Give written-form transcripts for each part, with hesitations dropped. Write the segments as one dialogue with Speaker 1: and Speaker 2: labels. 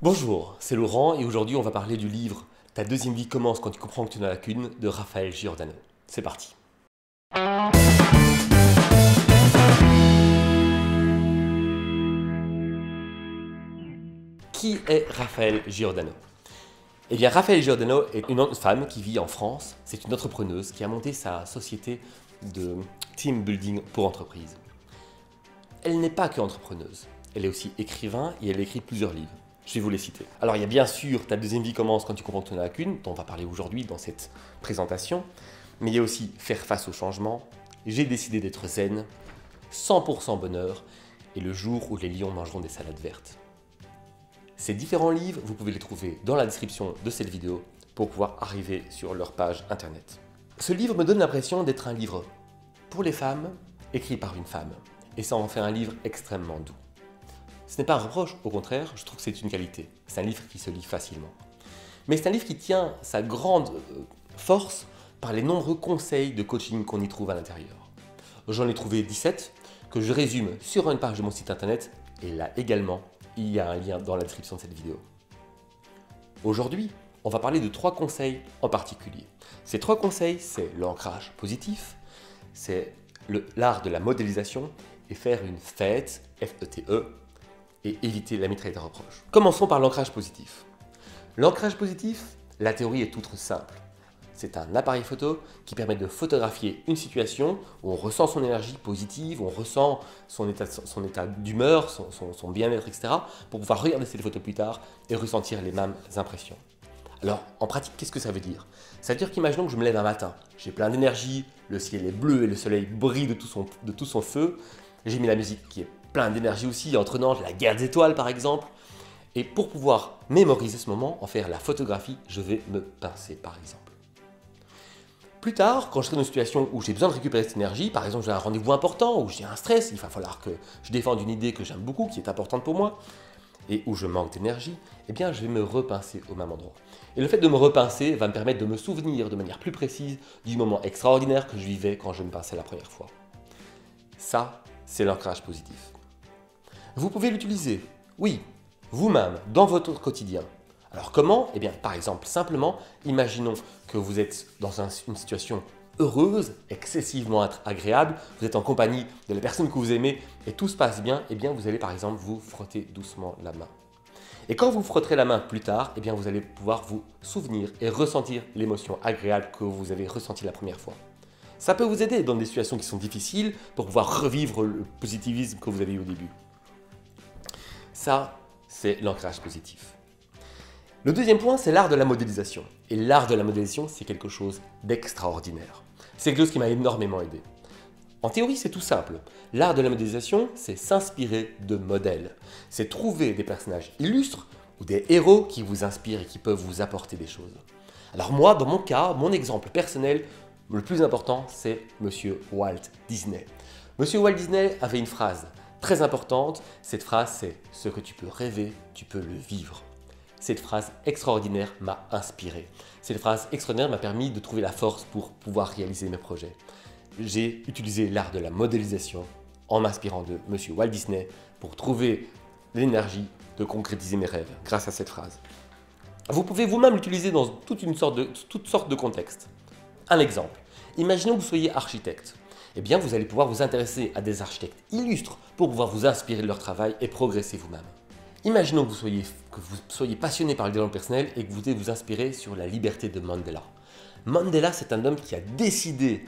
Speaker 1: Bonjour, c'est Laurent et aujourd'hui on va parler du livre Ta deuxième vie commence quand tu comprends que tu n'en as qu'une de Raphaël Giordano. C'est parti. Qui est Raphaël Giordano? Eh bien, Raphaël Giordano est une femme qui vit en France. C'est une entrepreneuse qui a monté sa société de team building pour entreprises. Elle n'est pas que entrepreneuse, elle est aussi écrivain et elle écrit plusieurs livres. Je vais vous les citer. Alors il y a bien sûr Ta deuxième vie commence quand tu comprends que tu n'en as qu'une, dont on va parler aujourd'hui dans cette présentation, mais il y a aussi Faire face au changement, J'ai décidé d'être zen, 100% bonheur et Le jour où les lions mangeront des salades vertes. Ces différents livres, vous pouvez les trouver dans la description de cette vidéo pour pouvoir arriver sur leur page internet. Ce livre me donne l'impression d'être un livre pour les femmes, écrit par une femme, et ça en fait un livre extrêmement doux. Ce n'est pas un reproche, au contraire, je trouve que c'est une qualité. C'est un livre qui se lit facilement. Mais c'est un livre qui tient sa grande force par les nombreux conseils de coaching qu'on y trouve à l'intérieur. J'en ai trouvé 17 que je résume sur une page de mon site internet et là également, il y a un lien dans la description de cette vidéo. Aujourd'hui, on va parler de 3 conseils en particulier. Ces 3 conseils, c'est l'ancrage positif, c'est l'art de la modélisation et faire une fête, F-E-T-E, et éviter la mitraillette à reproche. Commençons par l'ancrage positif. L'ancrage positif, la théorie est toute simple. C'est un appareil photo qui permet de photographier une situation où on ressent son énergie positive, où on ressent son état d'humeur, son bien-être, etc. pour pouvoir regarder cette photo plus tard et ressentir les mêmes impressions. Alors, en pratique, qu'est-ce que ça veut dire? Ça veut dire qu'imaginons que je me lève un matin, j'ai plein d'énergie, le ciel est bleu et le soleil brille de tout son feu, j'ai mis la musique qui est plein d'énergie aussi, entraînante, la guerre des étoiles par exemple. Et pour pouvoir mémoriser ce moment, en faire la photographie, je vais me pincer par exemple. Plus tard, quand je serai dans une situation où j'ai besoin de récupérer cette énergie, par exemple j'ai un rendez-vous important, où j'ai un stress, il va falloir que je défende une idée que j'aime beaucoup, qui est importante pour moi, et où je manque d'énergie, eh bien je vais me repincer au même endroit. Et le fait de me repincer va me permettre de me souvenir de manière plus précise du moment extraordinaire que je vivais quand je me pinçais la première fois. Ça, c'est l'ancrage positif. Vous pouvez l'utiliser, oui, vous-même, dans votre quotidien. Alors comment? Eh bien, par exemple, simplement, imaginons que vous êtes dans une situation heureuse, excessivement agréable, vous êtes en compagnie de la personne que vous aimez et tout se passe bien, eh bien, vous allez par exemple vous frotter doucement la main. Et quand vous frotterez la main plus tard, eh bien, vous allez pouvoir vous souvenir et ressentir l'émotion agréable que vous avez ressentie la première fois. Ça peut vous aider dans des situations qui sont difficiles pour pouvoir revivre le positivisme que vous avez eu au début. Ça, c'est l'ancrage positif. Le deuxième point, c'est l'art de la modélisation. Et l'art de la modélisation, c'est quelque chose d'extraordinaire. C'est quelque chose qui m'a énormément aidé. En théorie, c'est tout simple. L'art de la modélisation, c'est s'inspirer de modèles. C'est trouver des personnages illustres ou des héros qui vous inspirent et qui peuvent vous apporter des choses. Alors moi, dans mon cas, mon exemple personnel, le plus important, c'est Monsieur Walt Disney. Monsieur Walt Disney avait une phrase très importante. Cette phrase, c'est « Ce que tu peux rêver, tu peux le vivre ». Cette phrase extraordinaire m'a inspiré. Cette phrase extraordinaire m'a permis de trouver la force pour pouvoir réaliser mes projets. J'ai utilisé l'art de la modélisation en m'inspirant de Monsieur Walt Disney pour trouver l'énergie de concrétiser mes rêves grâce à cette phrase. Vous pouvez vous-même l'utiliser dans toutes sortes de contextes. Un exemple, imaginons que vous soyez architecte. Eh bien, vous allez pouvoir vous intéresser à des architectes illustres pour pouvoir vous inspirer de leur travail et progresser vous-même. Imaginons que vous soyez passionné par le développement personnel et que vous voulez vous inspirer sur la liberté de Mandela. Mandela, c'est un homme qui a décidé,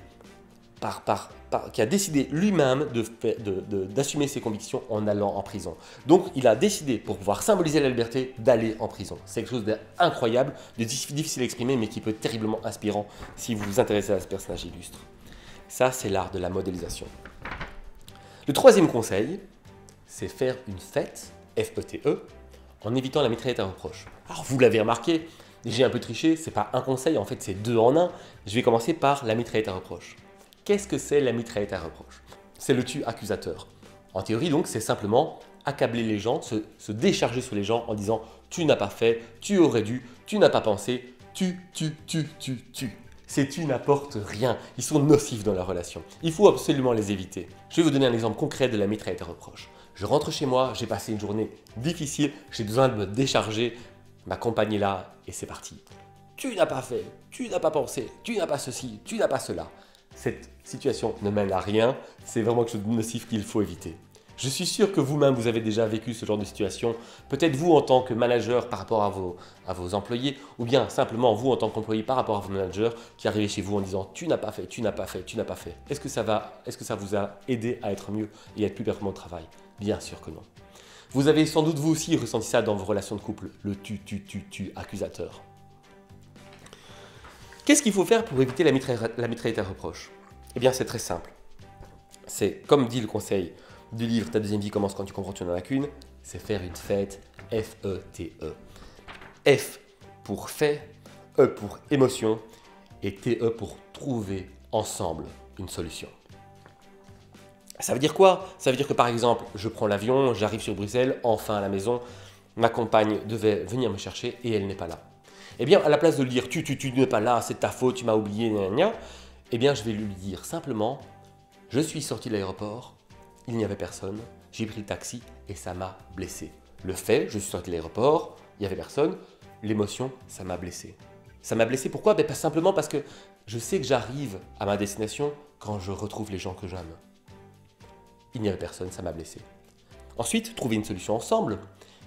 Speaker 1: lui-même d'assumer ses convictions en allant en prison. Donc, il a décidé, pour pouvoir symboliser la liberté, d'aller en prison. C'est quelque chose d'incroyable, de difficile à exprimer, mais qui peut être terriblement inspirant si vous vous intéressez à ce personnage illustre. Ça, c'est l'art de la modélisation. Le troisième conseil, c'est faire une fête, F-E-T-E, en évitant la mitraillette à reproche. Alors, vous l'avez remarqué, j'ai un peu triché, c'est pas un conseil, en fait, c'est 2 en 1. Je vais commencer par la mitraillette à reproche. Qu'est-ce que c'est la mitraillette à reproche? C'est le tu accusateur. En théorie, donc, c'est simplement accabler les gens, se décharger sur les gens en disant « tu n'as pas fait, tu aurais dû, tu n'as pas pensé, tu. » Ces tu n'apportent rien, ils sont nocifs dans la relation. Il faut absolument les éviter. Je vais vous donner un exemple concret de la mitraillette à reproche. Je rentre chez moi, j'ai passé une journée difficile, j'ai besoin de me décharger. Ma compagne est là et c'est parti. Tu n'as pas fait, tu n'as pas pensé, tu n'as pas ceci, tu n'as pas cela. Cette situation ne mène à rien, c'est vraiment quelque chose de nocif qu'il faut éviter. Je suis sûr que vous-même, vous avez déjà vécu ce genre de situation, peut-être vous en tant que manager par rapport à vos employés, ou bien simplement vous en tant qu'employé par rapport à vos managers qui arrivez chez vous en disant « tu n'as pas fait, tu n'as pas fait, tu n'as pas fait ». Est-ce que ça vous a aidé à être mieux et à être plus performant au travail? Bien sûr que non. Vous avez sans doute vous aussi ressenti ça dans vos relations de couple, le tu accusateur. Qu'est-ce qu'il faut faire pour éviter la mitraillette à reproche? Eh bien, c'est très simple. C'est, comme dit le conseil du livre Ta deuxième vie commence quand tu comprends que tu n'en as qu'une, c'est faire une fête, F-E-T-E. F pour fait, E pour émotion et T-E pour trouver ensemble une solution. Ça veut dire quoi? Ça veut dire que par exemple, je prends l'avion, j'arrive sur Bruxelles, enfin à la maison, ma compagne devait venir me chercher et elle n'est pas là. Eh bien, à la place de lui dire tu n'es pas là, c'est ta faute, tu m'as oublié, gna gna, eh bien, je vais lui dire simplement je suis sorti de l'aéroport, il n'y avait personne, j'ai pris le taxi et ça m'a blessé. Le fait, je suis sorti de l'aéroport, il n'y avait personne, l'émotion, ça m'a blessé. Ça m'a blessé pourquoi? Pas simplement parce que je sais que j'arrive à ma destination quand je retrouve les gens que j'aime. Il n'y avait personne, ça m'a blessé. Ensuite, trouver une solution ensemble.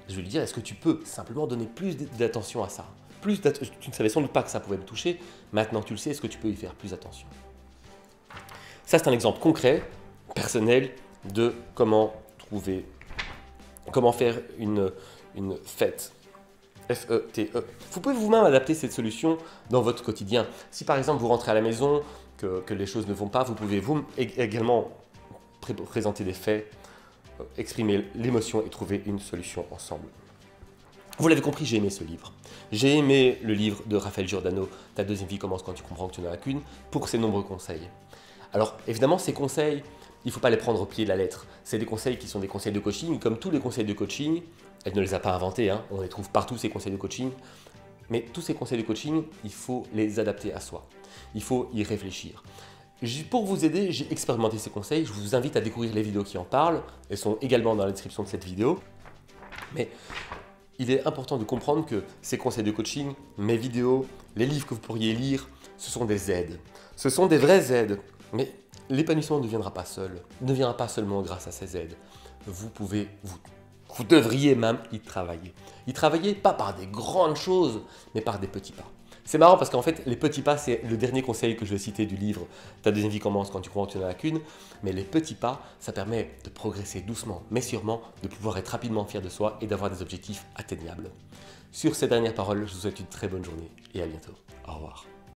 Speaker 1: Je vais lui dire, est-ce que tu peux simplement donner plus d'attention à ça? Tu ne savais sans doute pas que ça pouvait me toucher, maintenant tu le sais, est-ce que tu peux y faire plus attention? Ça, c'est un exemple concret, personnel, de comment faire une fête. F-E-T-E. Vous pouvez vous-même adapter cette solution dans votre quotidien. Si par exemple vous rentrez à la maison, que les choses ne vont pas, vous pouvez également présenter des faits, exprimer l'émotion et trouver une solution ensemble. Vous l'avez compris, j'ai aimé ce livre. J'ai aimé le livre de Raphaël Giordano, Ta deuxième vie commence quand tu comprends que tu n'en as qu'une, pour ses nombreux conseils. Alors évidemment, ces conseils, il ne faut pas les prendre au pied de la lettre. C'est des conseils qui sont des conseils de coaching, comme tous les conseils de coaching. Elle ne les a pas inventés, hein. On les trouve partout, ces conseils de coaching. Mais tous ces conseils de coaching, il faut les adapter à soi. Il faut y réfléchir. Pour vous aider, j'ai expérimenté ces conseils. Je vous invite à découvrir les vidéos qui en parlent. Elles sont également dans la description de cette vidéo. Mais il est important de comprendre que ces conseils de coaching, mes vidéos, les livres que vous pourriez lire, ce sont des aides. Ce sont des vraies aides. Mais l'épanouissement ne viendra pas seul, ne viendra pas seulement grâce à ces aides. Vous devriez même y travailler. Y travailler pas par des grandes choses, mais par des petits pas. C'est marrant parce qu'en fait, les petits pas, c'est le dernier conseil que je vais citer du livre Ta deuxième vie commence quand tu comprends que tu n'en as qu'une. Mais les petits pas, ça permet de progresser doucement, mais sûrement, de pouvoir être rapidement fier de soi et d'avoir des objectifs atteignables. Sur ces dernières paroles, je vous souhaite une très bonne journée et à bientôt. Au revoir.